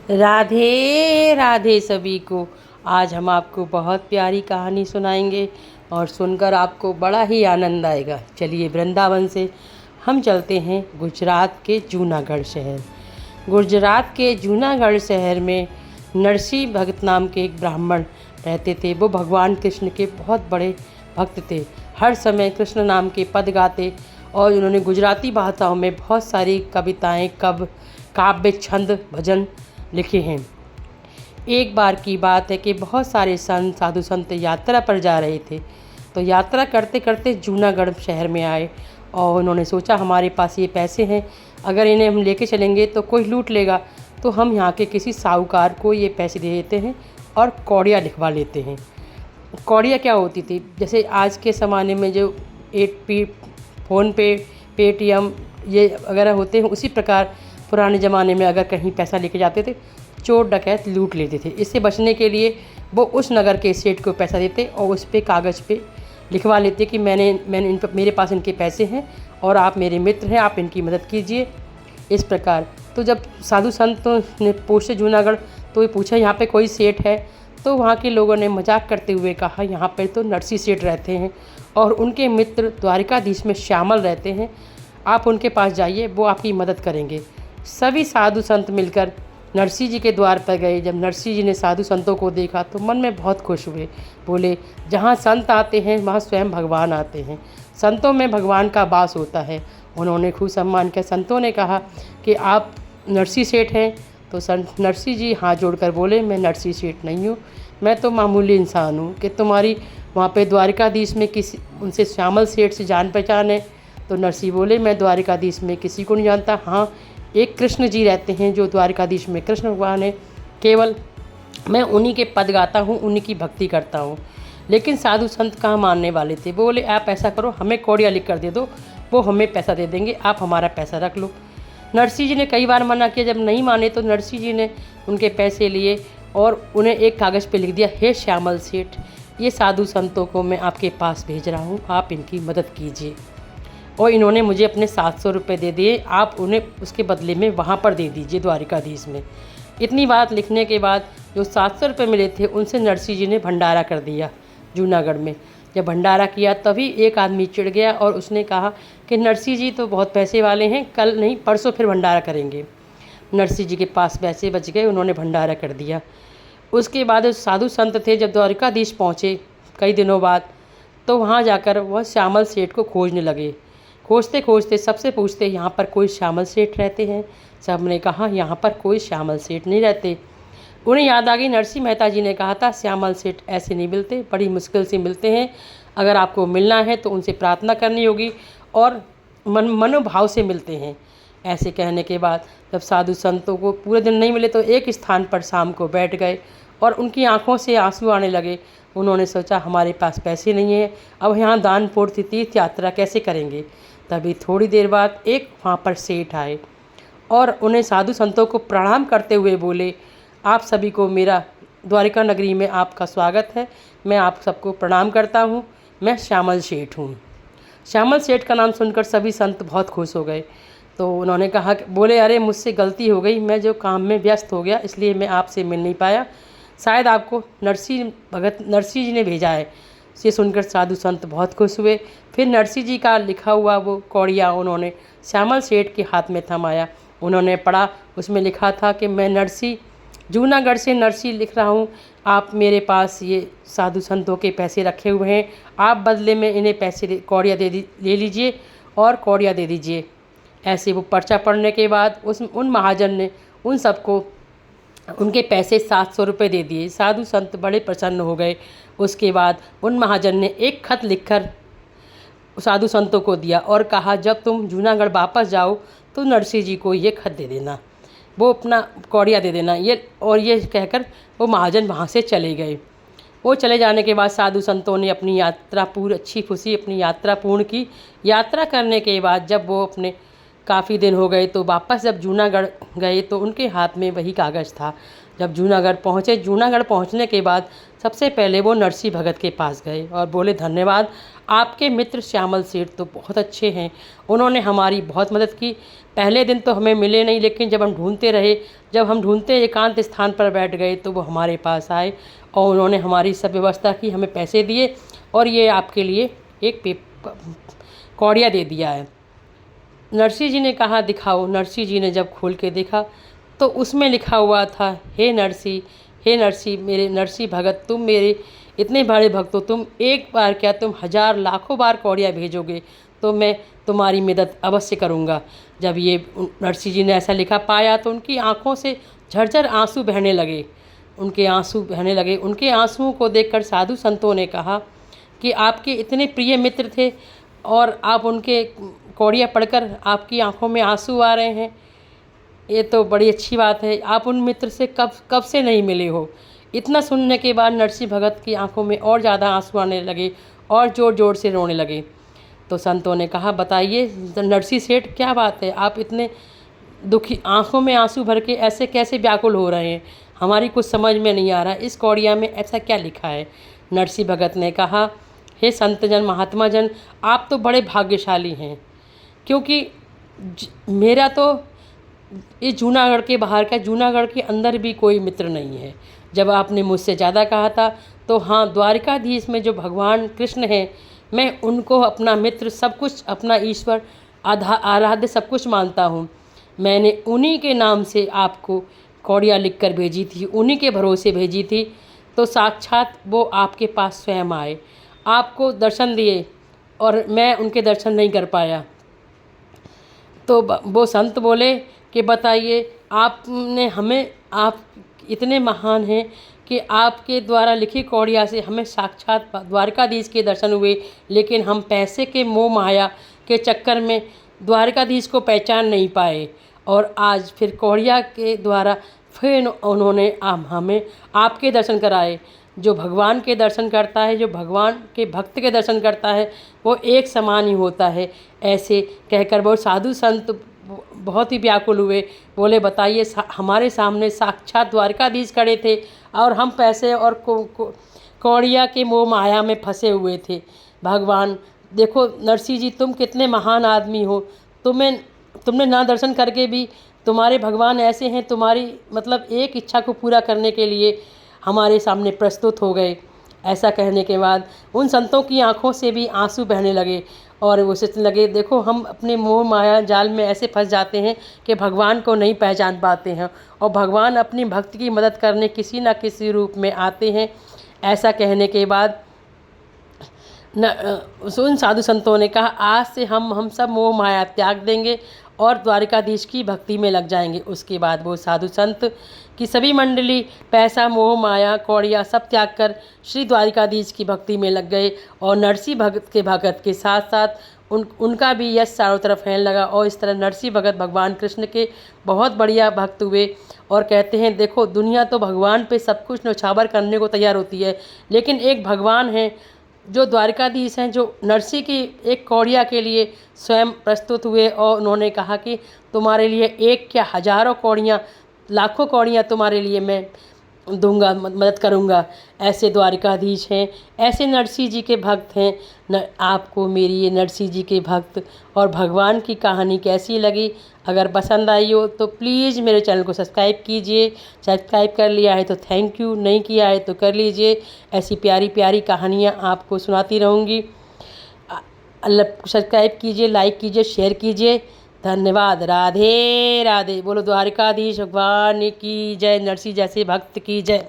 राधे राधे सभी को। आज हम आपको बहुत प्यारी कहानी सुनाएंगे और सुनकर आपको बड़ा ही आनंद आएगा। चलिए वृंदावन से हम चलते हैं गुजरात के जूनागढ़ शहर। गुजरात के जूनागढ़ शहर में नरसिंह भगत नाम के एक ब्राह्मण रहते थे। वो भगवान कृष्ण के बहुत बड़े भक्त थे। हर समय कृष्ण नाम के पद गाते और उन्होंने गुजराती भाषाओं में बहुत सारी कविताएं, काव्य, छंद, भजन लिखे हैं। एक बार की बात है कि बहुत सारे संत, साधु संत यात्रा पर जा रहे थे। तो यात्रा करते करते जूनागढ़ शहर में आए और उन्होंने सोचा हमारे पास ये पैसे हैं, अगर इन्हें हम लेके चलेंगे तो कोई लूट लेगा, तो हम यहाँ के किसी साहूकार को ये पैसे दे देते हैं और कौड़ियाँ लिखवा लेते हैं। कौड़ियाँ क्या होती थी? जैसे आज के ज़माने में जो फ़ोन पे, पेटीएम ये वगैरह होते हैं, उसी प्रकार पुराने ज़माने में अगर कहीं पैसा लेके जाते थे, चोर डकैत लूट लेते थे। इससे बचने के लिए वो उस नगर के सेठ को पैसा देते और उस पे कागज़ पे लिखवा लेते कि मेरे पास इनके पैसे हैं और आप मेरे मित्र हैं, आप इनकी मदद कीजिए। इस प्रकार तो जब साधु संतों ने पूछे जूनागढ़, तो ये पूछा यहाँ पे कोई सेठ है? तो वहाँ के लोगों ने मजाक करते हुए कहा यहाँ पर तो नरसिंह सेठ रहते हैं और उनके मित्र द्वारिकाधीश में श्यामल रहते हैं, आप उनके पास जाइए, वो आपकी मदद करेंगे। सभी साधु संत मिलकर नरसिंह जी के द्वार पर गए। जब नरसिंह जी ने साधु संतों को देखा तो मन में बहुत खुश हुए। बोले जहाँ संत आते हैं वहाँ स्वयं भगवान आते हैं, संतों में भगवान का वास होता है। उन्होंने खूब सम्मान किया। संतों ने कहा कि आप नरसिंह सेठ हैं? तो संत नरसिंह जी हाथ जोड़कर बोले मैं नरसिंह सेठ नहीं हूँ, मैं तो मामूली इंसान हूँ। कि तुम्हारी वहाँ पे द्वारिकाधीश में किसी उनसे श्यामल सेठ से जान पहचान है? तो नरसिंह बोले मैं द्वारिकाधीश में किसी को नहीं जानता। हाँ, एक कृष्ण जी रहते हैं जो द्वारिकाधीश में कृष्ण भगवान है, केवल मैं उन्हीं के पद गाता हूँ, उन्हीं की भक्ति करता हूँ। लेकिन साधु संत कहाँ मानने वाले थे। वो बोले आप ऐसा करो, हमें कौड़िया लिख कर दे दो, वो हमें पैसा दे देंगे, आप हमारा पैसा रख लो। नरसिंह जी ने कई बार मना किया। जब नहीं माने तो नरसिंह जी ने उनके पैसे लिए और उन्हें एक कागज़ पर लिख दिया, हे श्यामल सेठ, ये साधु संतों को मैं आपके पास भेज रहा हूँ, आप इनकी मदद कीजिए। और इन्होंने मुझे अपने 700 रुपये दे दिए, आप उन्हें उसके बदले में वहाँ पर दे दीजिए द्वारिकाधीश में। इतनी बात लिखने के बाद जो 700 रुपये मिले थे उनसे नरसिंह जी ने भंडारा कर दिया जूनागढ़ में। जब भंडारा किया तभी एक आदमी चिढ़ गया और उसने कहा कि नरसिंह जी तो बहुत पैसे वाले हैं, कल नहीं परसों फिर भंडारा करेंगे। नरसिंह जी के पास पैसे बच गए, उन्होंने भंडारा कर दिया। उसके बाद साधु संत थे जब द्वारिकाधीश पहुँचे कई दिनों बाद, तो वहाँ जाकर वह श्यामल सेठ को खोजने लगे। खोजते खोजते सबसे पूछते यहाँ पर कोई श्यामल सेठ रहते हैं? सब ने कहा यहाँ पर कोई श्यामल सेठ नहीं रहते। उन्हें याद आ गई, नरसिंह मेहता जी ने कहा था श्यामल सेठ ऐसे नहीं मिलते, बड़ी मुश्किल से मिलते हैं, अगर आपको मिलना है तो उनसे प्रार्थना करनी होगी और मनोभाव से मिलते हैं। ऐसे कहने के बाद जब साधु संतों को पूरे दिन नहीं मिले तो एक स्थान पर शाम को बैठ गए और उनकी आंखों से आंसू आने लगे। उन्होंने सोचा हमारे पास पैसे नहीं हैं, अब यहाँ दान पुण्य तीर्थ यात्रा कैसे करेंगे। तभी थोड़ी देर बाद एक वहाँ पर सेठ आए और उन्हें साधु संतों को प्रणाम करते हुए बोले, आप सभी को मेरा द्वारिका नगरी में आपका स्वागत है, मैं आप सबको प्रणाम करता हूँ, मैं श्यामल सेठ हूँ। श्यामल सेठ का नाम सुनकर सभी संत बहुत खुश हो गए। तो उन्होंने कहा, बोले अरे मुझसे गलती हो गई, मैं जो काम में व्यस्त हो गया इसलिए मैं आपसे मिल नहीं पाया, शायद आपको नरसिंह जी ने भेजा है। ये सुनकर साधु संत बहुत खुश हुए। फिर नरसिंह जी का लिखा हुआ वो कौड़िया उन्होंने श्यामल सेठ के हाथ में थमाया। उन्होंने पढ़ा, उसमें लिखा था कि मैं नरसिंह, जूनागढ़ से नरसिंह लिख रहा हूँ, आप मेरे पास ये साधु संतों के पैसे रखे हुए हैं, आप बदले में इन्हें पैसे कौड़िया ले लीजिए और कौड़िया दे दीजिए। ऐसे वो पर्चा पढ़ने के बाद उन महाजन ने उन सबको उनके पैसे 700 रुपये दे दिए। साधु संत बड़े प्रसन्न हो गए। उसके बाद उन महाजन ने एक खत लिखकर साधु संतों को दिया और कहा जब तुम जूनागढ़ वापस जाओ तो नरसिंह जी को ये खत दे देना, वो अपना कौड़िया दे देना। ये कहकर वो महाजन वहाँ से चले गए। वो चले जाने के बाद साधु संतों ने अपनी यात्रा पूरी अच्छी खुशी अपनी यात्रा पूर्ण की। यात्रा करने के बाद जब वो अपने काफ़ी दिन हो गए, तो वापस जब जूनागढ़ गए तो उनके हाथ में वही कागज़ था। जब जूनागढ़ पहुँचे, जूनागढ़ पहुँचने के बाद सबसे पहले वो नरसिंह भगत के पास गए और बोले, धन्यवाद, आपके मित्र श्यामल सेठ तो बहुत अच्छे हैं, उन्होंने हमारी बहुत मदद की। पहले दिन तो हमें मिले नहीं, लेकिन जब हम ढूंढते रहे, जब हम ढूंढते एकांत स्थान पर बैठ गए तो वो हमारे पास आए और उन्होंने हमारी सब व्यवस्था की, हमें पैसे दिए और ये आपके लिए एक कौड़िया दे दिया है। नरसिंह जी ने कहा, दिखाओ। नरसिंह जी ने जब खोल के देखा तो उसमें लिखा हुआ था, हे नरसिंह, हे नरसिंह, मेरे नरसिंह भगत, तुम मेरे इतने बड़े भक्त हो, तुम एक बार क्या तुम हज़ार लाखों बार कौड़िया भेजोगे तो मैं तुम्हारी मदद अवश्य करूँगा। जब ये नरसिंह जी ने ऐसा लिखा पाया तो उनकी आँखों से झरझर आंसू बहने लगे, उनके आंसू बहने लगे। उनके आंसुओं को देखकर साधु संतों ने कहा कि आपके इतने प्रिय मित्र थे और आप उनके कौड़िया पढ़कर आपकी आंखों में आंसू आ रहे हैं, ये तो बड़ी अच्छी बात है। आप उन मित्र से कब से नहीं मिले हो। इतना सुनने के बाद नरसिंह भगत की आंखों में और ज़्यादा आंसू आने लगे और ज़ोर ज़ोर से रोने लगे। तो संतों ने कहा, बताइए नरसिंह सेठ, क्या बात है, आप इतने दुखी, आंखों में आंसू भर के ऐसे कैसे व्याकुल हो रहे हैं, हमारी कुछ समझ में नहीं आ रहा, इस कौड़िया में ऐसा क्या लिखा है। नरसिंह भगत ने कहा, हे संतजन, महात्मा जन, आप तो बड़े भाग्यशाली हैं, क्योंकि मेरा तो इस जूनागढ़ के बाहर का, जूनागढ़ के अंदर भी कोई मित्र नहीं है। जब आपने मुझसे ज़्यादा कहा था तो हाँ, द्वारिकाधीश में जो भगवान कृष्ण हैं, मैं उनको अपना मित्र, सब कुछ अपना ईश्वर, आराध्य सब कुछ मानता हूँ। मैंने उन्हीं के नाम से आपको कौड़िया लिख कर भेजी थी, उन्हीं के भरोसे भेजी थी, तो साक्षात वो आपके पास स्वयं आए, आपको दर्शन दिए और मैं उनके दर्शन नहीं कर पाया। तो वो संत बोले कि बताइए, आपने हमें, आप इतने महान हैं कि आपके द्वारा लिखी कौड़िया से हमें साक्षात द्वारकाधीश के दर्शन हुए, लेकिन हम पैसे के मोह माया के चक्कर में द्वारकाधीश को पहचान नहीं पाए और आज फिर कौड़िया के द्वारा फिर उन्होंने हमें आपके दर्शन कराए। जो भगवान के दर्शन करता है, जो भगवान के भक्त के दर्शन करता है, वो एक समान ही होता है। ऐसे कहकर वो साधु संत बहुत ही व्याकुल हुए, बोले, बताइए, हमारे सामने साक्षात द्वारकाधीश खड़े थे और हम पैसे और कौड़िया के मोह माया में फंसे हुए थे। भगवान, देखो नरसिंह जी, तुम कितने महान आदमी हो, तुमने ना दर्शन करके भी तुम्हारे भगवान ऐसे हैं, तुम्हारी मतलब एक इच्छा को पूरा करने के लिए हमारे सामने प्रस्तुत हो गए। ऐसा कहने के बाद उन संतों की आंखों से भी आंसू बहने लगे और वो सोचने लगे, देखो हम अपने मोह माया जाल में ऐसे फंस जाते हैं कि भगवान को नहीं पहचान पाते हैं और भगवान अपनी भक्त की मदद करने किसी न किसी रूप में आते हैं। ऐसा कहने के बाद उन साधु संतों ने कहा, आज से हम सब मोह माया त्याग देंगे और द्वारिकाधीश की भक्ति में लग जाएंगे। उसके बाद वो साधु संत की सभी मंडली पैसा, मोह माया, कौड़िया सब त्याग कर श्री द्वारिकाधीश की भक्ति में लग गए और नरसिंह भगत के साथ साथ उनका भी यश चारों तरफ फैलने लगा और इस तरह नरसिंह भगत भगवान कृष्ण के बहुत बढ़िया भक्त हुए। और कहते हैं, देखो दुनिया तो भगवान पे सब कुछ न्यौछावर करने को तैयार होती है, लेकिन एक भगवान है जो द्वारिकाधीश हैं, जो नरसिंह की एक कौड़िया के लिए स्वयं प्रस्तुत हुए और उन्होंने कहा कि तुम्हारे लिए एक क्या हज़ारों कौड़ियाँ, लाखों कौड़ियाँ तुम्हारे लिए मैं दूंगा, मदद करूंगा। ऐसे द्वारिकाधीश हैं, ऐसे नरसिंह जी के भक्त हैं। आपको मेरी ये नरसिंह जी के भक्त और भगवान की कहानी कैसी लगी? अगर पसंद आई हो तो प्लीज़ मेरे चैनल को सब्सक्राइब कीजिए। सब्सक्राइब कर लिया है तो थैंक यू, नहीं किया है तो कर लीजिए। ऐसी प्यारी प्यारी कहानियाँ आपको सुनाती रहूँगी। सब्सक्राइब कीजिए, लाइक कीजिए, शेयर कीजिए। धन्यवाद। राधे राधे। बोलो द्वारिकाधीश भगवान की जय, नरसिंह जैसे भक्त की जय।